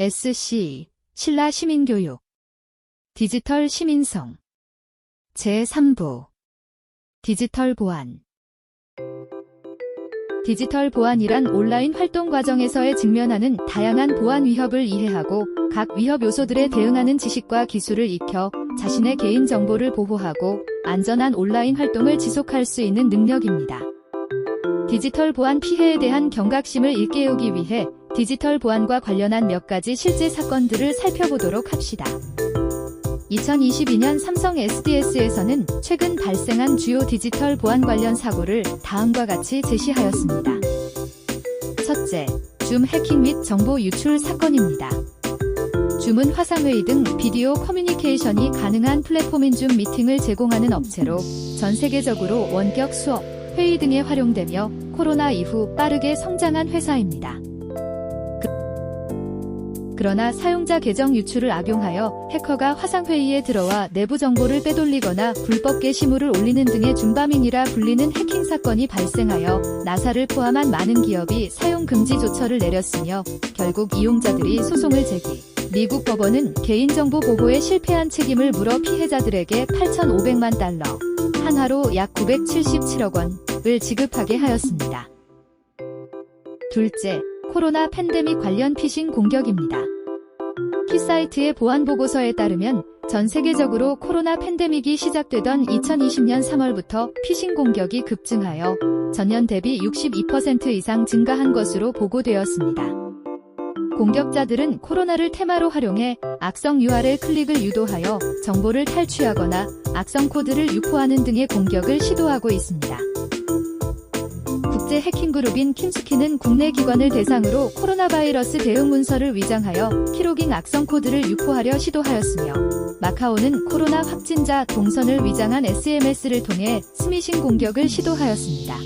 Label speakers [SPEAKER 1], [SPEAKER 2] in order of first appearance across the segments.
[SPEAKER 1] SC 신라 시민교육 디지털 시민성 제3부 디지털 보안 디지털 보안이란 온라인 활동 과정에서의 직면하는 다양한 보안 위협을 이해하고 각 위협 요소들에 대응하는 지식과 기술을 익혀 자신의 개인 정보를 보호하고 안전한 온라인 활동을 지속할 수 있는 능력입니다. 디지털 보안 피해에 대한 경각심을 일깨우기 위해 디지털 보안과 관련한 몇 가지 실제 사건들을 살펴보도록 합시다. 2022년 삼성 SDS에서는 최근 발생한 주요 디지털 보안 관련 사고를 다음과 같이 제시하였습니다. 첫째, 줌 해킹 및 정보 유출 사건입니다. 줌은 화상회의 등 비디오 커뮤니케이션이 가능한 플랫폼인 줌 미팅을 제공하는 업체로 전 세계적으로 원격 수업, 회의 등에 활용되며 코로나 이후 빠르게 성장한 회사입니다. 그러나 사용자 계정 유출을 악용하여 해커가 화상회의에 들어와 내부 정보를 빼돌리거나 불법 게시물을 올리는 등의 줌바밍이라 불리는 해킹 사건이 발생하여 나사를 포함한 많은 기업이 사용 금지 조처를 내렸으며 결국 이용자들이 소송을 제기. 미국 법원은 개인정보 보호에 실패한 책임을 물어 피해자들에게 8,500만 달러, 한화로 약 977억 원을 지급하게 하였습니다. 둘째, 코로나 팬데믹 관련 피싱 공격입니다. 키사이트의 보안 보고서에 따르면 전 세계적으로 코로나 팬데믹이 시작되던 2020년 3월부터 피싱 공격이 급증하여 전년 대비 62% 이상 증가한 것으로 보고되었습니다. 공격자들은 코로나를 테마로 활용해 악성 URL 클릭을 유도하여 정보를 탈취하거나 악성 코드를 유포하는 등의 공격을 시도하고 있습니다. 국제 해킹 그룹인 킴스키는 국내 기관을 대상으로 코로나 바이러스 대응 문서를 위장하여 키로깅 악성 코드를 유포하려 시도하였으며 마카오는 코로나 확진자 동선을 위장한 SMS를 통해 스미싱 공격을 시도하였습니다.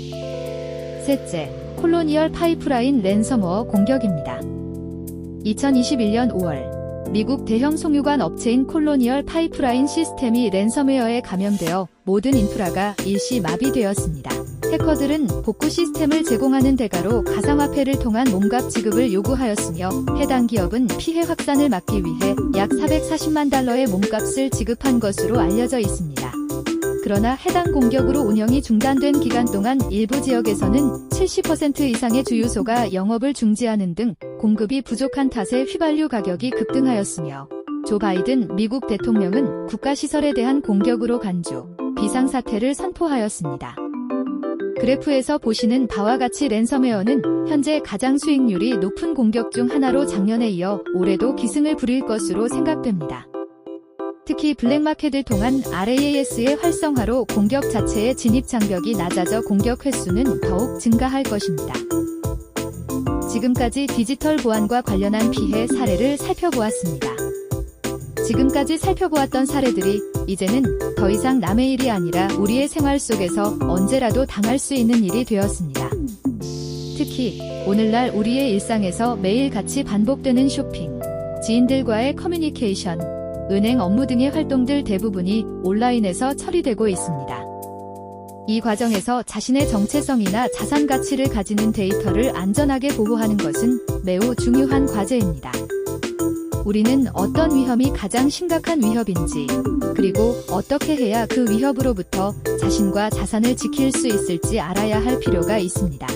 [SPEAKER 1] 셋째, 콜로니얼 파이프라인 랜섬워어 공격입니다. 2021년 5월 미국 대형 송유관 업체인 콜로니얼 파이프라인 시스템이 랜섬웨어에 감염되어 모든 인프라가 일시 마비되었습니다. 해커들은 복구 시스템을 제공하는 대가로 가상화폐를 통한 몸값 지급을 요구하였으며 해당 기업은 피해 확산을 막기 위해 약 440만 달러의 몸값을 지급한 것으로 알려져 있습니다. 그러나 해당 공격으로 운영이 중단된 기간 동안 일부 지역에서는 70% 이상의 주유소가 영업을 중지하는 등 공급이 부족한 탓에 휘발유 가격이 급등하였으며 조 바이든 미국 대통령은 국가시설에 대한 공격으로 간주, 비상사태를 선포하였습니다. 그래프에서 보시는 바와 같이 랜섬웨어는 현재 가장 수익률이 높은 공격 중 하나로 작년에 이어 올해도 기승을 부릴 것으로 생각됩니다. 특히 블랙마켓을 통한 RAAS의 활성화로 공격 자체의 진입 장벽이 낮아져 공격 횟수는 더욱 증가할 것입니다. 지금까지 디지털 보안과 관련한 피해 사례를 살펴보았습니다. 지금까지 살펴보았던 사례들이 이제는 더 이상 남의 일이 아니라 우리의 생활 속에서 언제라도 당할 수 있는 일이 되었습니다. 특히 오늘날 우리의 일상에서 매일같이 반복되는 쇼핑, 지인들과의 커뮤니케이션, 은행 업무 등의 활동들 대부분이 온라인에서 처리되고 있습니다. 이 과정에서 자신의 정체성이나 자산 가치를 가지는 데이터를 안전하게 보호하는 것은 매우 중요한 과제입니다. 우리는 어떤 위험이 가장 심각한 위협인지, 그리고 어떻게 해야 그 위협으로부터 자신과 자산을 지킬 수 있을지 알아야 할 필요가 있습니다.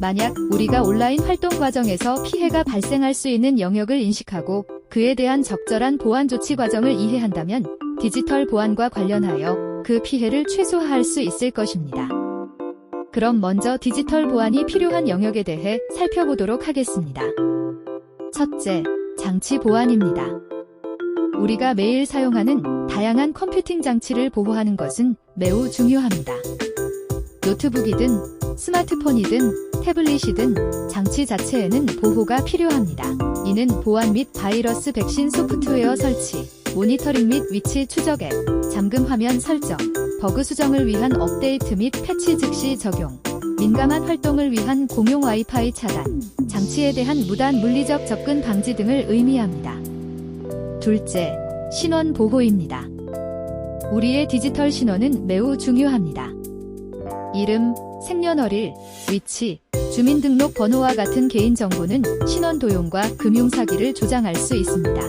[SPEAKER 1] 만약 우리가 온라인 활동 과정에서 피해가 발생할 수 있는 영역을 인식하고 그에 대한 적절한 보안 조치 과정을 이해한다면 디지털 보안과 관련하여 그 피해를 최소화할 수 있을 것입니다. 그럼 먼저 디지털 보안이 필요한 영역에 대해 살펴보도록 하겠습니다. 첫째, 장치 보안입니다. 우리가 매일 사용하는 다양한 컴퓨팅 장치를 보호하는 것은 매우 중요합니다. 노트북이든 스마트폰이든 태블릿이든 장치 자체에는 보호가 필요합니다. 이는 보안 및 바이러스 백신 소프트웨어 설치, 모니터링 및 위치 추적 앱, 잠금 화면 설정, 버그 수정을 위한 업데이트 및 패치 즉시 적용, 민감한 활동을 위한 공용 와이파이 차단, 장치에 대한 무단 물리적 접근 방지 등을 의미합니다. 둘째, 신원 보호입니다. 우리의 디지털 신원은 매우 중요합니다. 이름, 생년월일, 위치, 주민등록번호와 같은 개인정보는 신원 도용과 금융사기를 조장할 수 있습니다.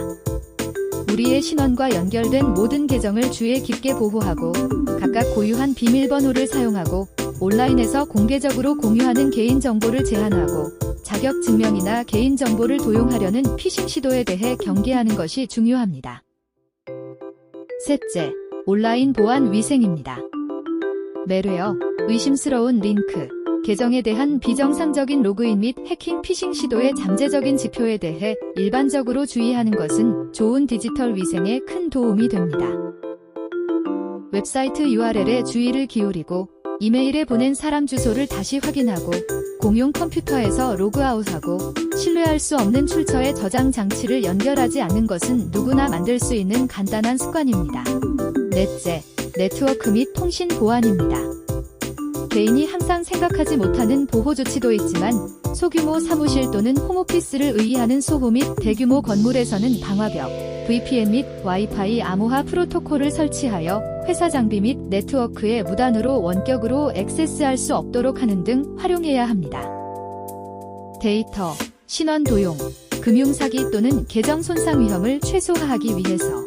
[SPEAKER 1] 우리의 신원과 연결된 모든 계정을 주의 깊게 보호하고 각각 고유한 비밀번호를 사용하고 온라인에서 공개적으로 공유하는 개인정보를 제한하고 자격증명이나 개인정보를 도용하려는 피싱 시도에 대해 경계하는 것이 중요합니다. 셋째, 온라인 보안 위생입니다. 매뢰어, 의심스러운 링크, 계정에 대한 비정상적인 로그인 및 해킹 피싱 시도의 잠재적인 지표에 대해 일반적으로 주의하는 것은 좋은 디지털 위생에 큰 도움이 됩니다. 웹사이트 URL에 주의를 기울이고 이메일에 보낸 사람 주소를 다시 확인하고 공용 컴퓨터에서 로그아웃하고 신뢰할 수 없는 출처의 저장 장치를 연결하지 않는 것은 누구나 만들 수 있는 간단한 습관입니다. 넷째, 네트워크 및 통신 보안입니다. 개인이 항상 생각하지 못하는 보호 조치도 있지만 소규모 사무실 또는 홈오피스를 의의하는 소호 및 대규모 건물에서는 방화벽, VPN 및 와이파이 암호화 프로토콜을 설치하여 회사 장비 및 네트워크에 무단으로 원격으로 액세스할 수 없도록 하는 등 활용해야 합니다. 데이터, 신원 도용, 금융사기 또는 계정 손상 위험을 최소화하기 위해서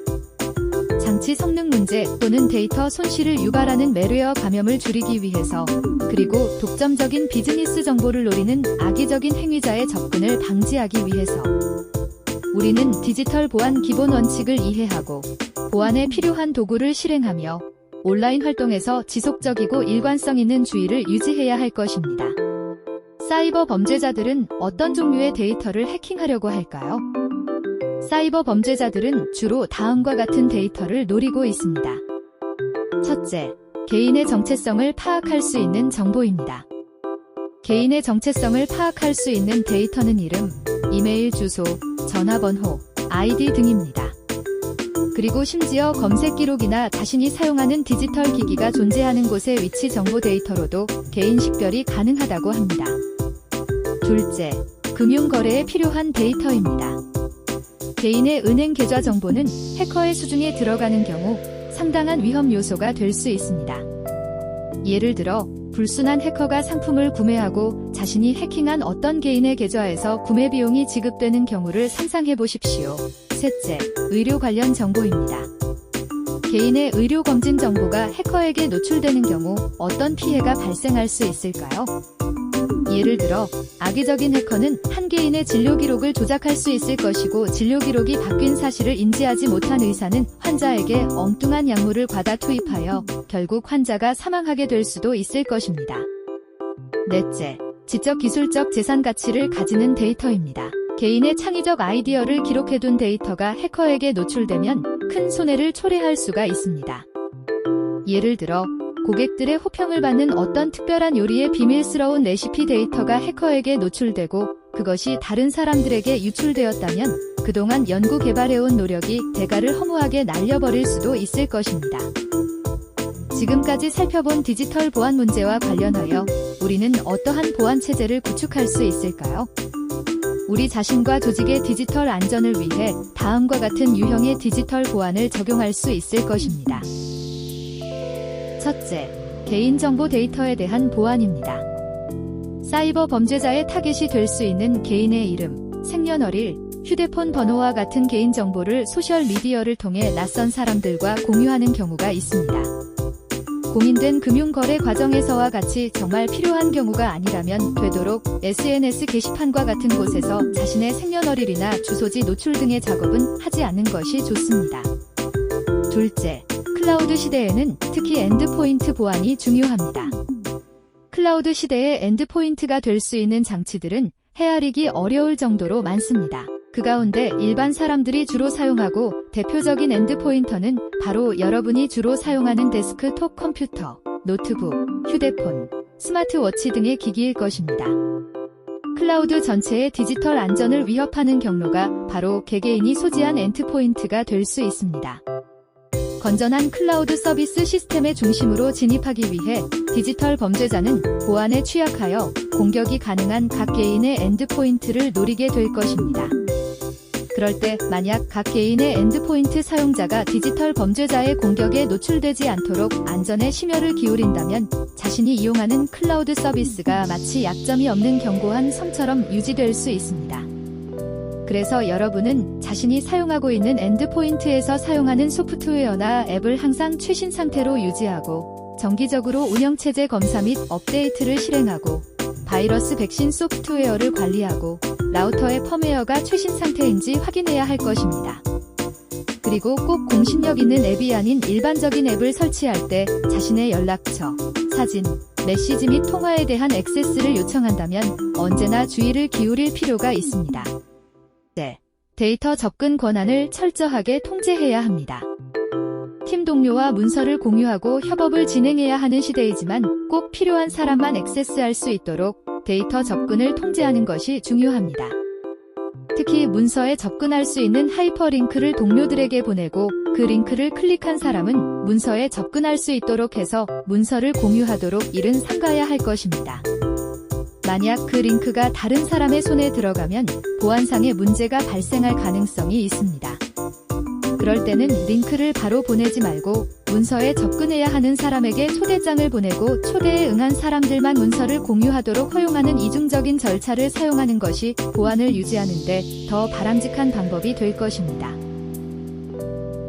[SPEAKER 1] 장치 성능 문제 또는 데이터 손실을 유발하는 매뢰어 감염을 줄이기 위해서 그리고 독점적인 비즈니스 정보를 노리는 악의적인 행위자의 접근을 방지하기 위해서 우리는 디지털 보안 기본 원칙을 이해하고 보안에 필요한 도구를 실행하며 온라인 활동에서 지속적이고 일관성 있는 주의를 유지해야 할 것입니다. 사이버 범죄자들은 어떤 종류의 데이터를 해킹하려고 할까요? 사이버 범죄자들은 주로 다음과 같은 데이터를 노리고 있습니다. 첫째, 개인의 정체성을 파악할 수 있는 정보입니다. 개인의 정체성을 파악할 수 있는 데이터는 이름, 이메일 주소, 전화번호, 아이디 등입니다. 그리고 심지어 검색 기록이나 자신이 사용하는 디지털 기기가 존재하는 곳의 위치 정보 데이터로도 개인 식별이 가능하다고 합니다. 둘째, 금융거래에 필요한 데이터입니다. 개인의 은행 계좌 정보는 해커의 수중에 들어가는 경우 상당한 위험 요소가 될 수 있습니다. 예를 들어 불순한 해커가 상품을 구매하고 자신이 해킹한 어떤 개인의 계좌에서 구매 비용이 지급되는 경우를 상상해 보십시오. 셋째, 의료 관련 정보입니다. 개인의 의료검진 정보가 해커에게 노출되는 경우 어떤 피해가 발생할 수 있을까요? 예를 들어 악의적인 해커는 한 개인의 진료 기록을 조작할 수 있을 것이고 진료 기록이 바뀐 사실을 인지하지 못한 의사는 환자에게 엉뚱한 약물을 과다 투입하여 결국 환자가 사망하게 될 수도 있을 것입니다. 넷째, 지적 기술적 재산 가치를 가지는 데이터입니다. 개인의 창의적 아이디어를 기록해둔 데이터가 해커에게 노출되면 큰 손해를 초래할 수가 있습니다. 예를 들어 고객들의 호평을 받는 어떤 특별한 요리의 비밀스러운 레시피 데이터가 해커에게 노출되고 그것이 다른 사람들에게 유출되었다면 그동안 연구 개발해온 노력이 대가를 허무하게 날려버릴 수도 있을 것입니다. 지금까지 살펴본 디지털 보안 문제와 관련하여 우리는 어떠한 보안 체제를 구축할 수 있을까요? 우리 자신과 조직의 디지털 안전을 위해 다음과 같은 유형의 디지털 보안을 적용할 수 있을 것입니다. 첫째, 개인정보 데이터에 대한 보안입니다. 사이버 범죄자의 타겟이 될 수 있는 개인의 이름, 생년월일, 휴대폰 번호와 같은 개인정보를 소셜미디어를 통해 낯선 사람들과 공유하는 경우가 있습니다. 공인된 금융거래 과정에서와 같이 정말 필요한 경우가 아니라면 되도록 SNS 게시판과 같은 곳에서 자신의 생년월일이나 주소지 노출 등의 작업은 하지 않는 것이 좋습니다. 둘째, 클라우드 시대에는 특히 엔드포인트 보안이 중요합니다. 클라우드 시대의 엔드포인트가 될 수 있는 장치들은 헤아리기 어려울 정도로 많습니다. 그 가운데 일반 사람들이 주로 사용하고 대표적인 엔드포인터는 바로 여러분이 주로 사용하는 데스크톱 컴퓨터, 노트북, 휴대폰, 스마트워치 등의 기기일 것입니다. 클라우드 전체의 디지털 안전을 위협하는 경로가 바로 개개인이 소지한 엔드포인트가 될 수 있습니다. 건전한 클라우드 서비스 시스템의 중심으로 진입하기 위해 디지털 범죄자는 보안에 취약하여 공격이 가능한 각 개인의 엔드포인트를 노리게 될 것입니다. 그럴 때 만약 각 개인의 엔드포인트 사용자가 디지털 범죄자의 공격에 노출되지 않도록 안전에 심혈을 기울인다면 자신이 이용하는 클라우드 서비스가 마치 약점이 없는 견고한 섬처럼 유지될 수 있습니다. 그래서 여러분은 자신이 사용하고 있는 엔드포인트에서 사용하는 소프트웨어나 앱을 항상 최신 상태로 유지하고 정기적으로 운영체제 검사 및 업데이트를 실행하고 바이러스 백신 소프트웨어를 관리하고 라우터의 펌웨어가 최신 상태인지 확인해야 할 것입니다. 그리고 꼭 공신력 있는 앱이 아닌 일반적인 앱을 설치할 때 자신의 연락처, 사진, 메시지 및 통화에 대한 액세스를 요청한다면 언제나 주의를 기울일 필요가 있습니다. 네, 데이터 접근 권한을 철저하게 통제해야 합니다. 팀 동료와 문서를 공유하고 협업을 진행해야 하는 시대이지만 꼭 필요한 사람만 액세스할 수 있도록 데이터 접근을 통제하는 것이 중요합니다. 특히 문서에 접근할 수 있는 하이퍼링크를 동료들에게 보내고 그 링크를 클릭한 사람은 문서에 접근할 수 있도록 해서 문서를 공유하도록 일은 삼가야 할 것입니다. 만약 그 링크가 다른 사람의 손에 들어가면 보안상의 문제가 발생할 가능성이 있습니다. 그럴 때는 링크를 바로 보내지 말고 문서에 접근해야 하는 사람에게 초대장을 보내고 초대에 응한 사람들만 문서를 공유하도록 허용하는 이중적인 절차를 사용하는 것이 보안을 유지하는 데 더 바람직한 방법이 될 것입니다.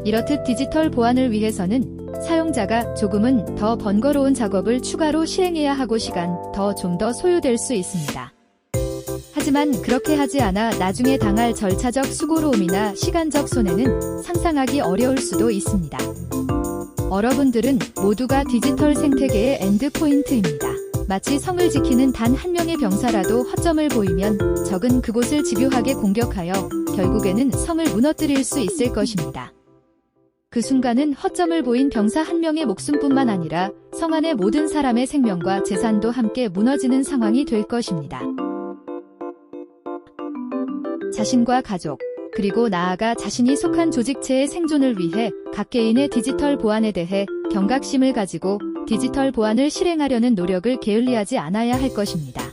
[SPEAKER 1] 이렇듯 디지털 보안을 위해서는 사용자가 조금은 더 번거로운 작업을 추가로 실행해야 하고 시간 좀 더 소요될 수 있습니다. 하지만 그렇게 하지 않아 나중에 당할 절차적 수고로움이나 시간적 손해는 상상하기 어려울 수도 있습니다. 여러분들은 모두가 디지털 생태계의 엔드포인트입니다. 마치 성을 지키는 단 한 명의 병사라도 허점을 보이면 적은 그곳을 집요하게 공격하여 결국에는 성을 무너뜨릴 수 있을 것입니다. 그 순간은 허점을 보인 병사 한 명의 목숨뿐만 아니라 성 안의 모든 사람의 생명과 재산도 함께 무너지는 상황이 될 것입니다. 자신과 가족, 그리고 나아가 자신이 속한 조직체의 생존을 위해 각 개인의 디지털 보안에 대해 경각심을 가지고 디지털 보안을 실행하려는 노력을 게을리하지 않아야 할 것입니다.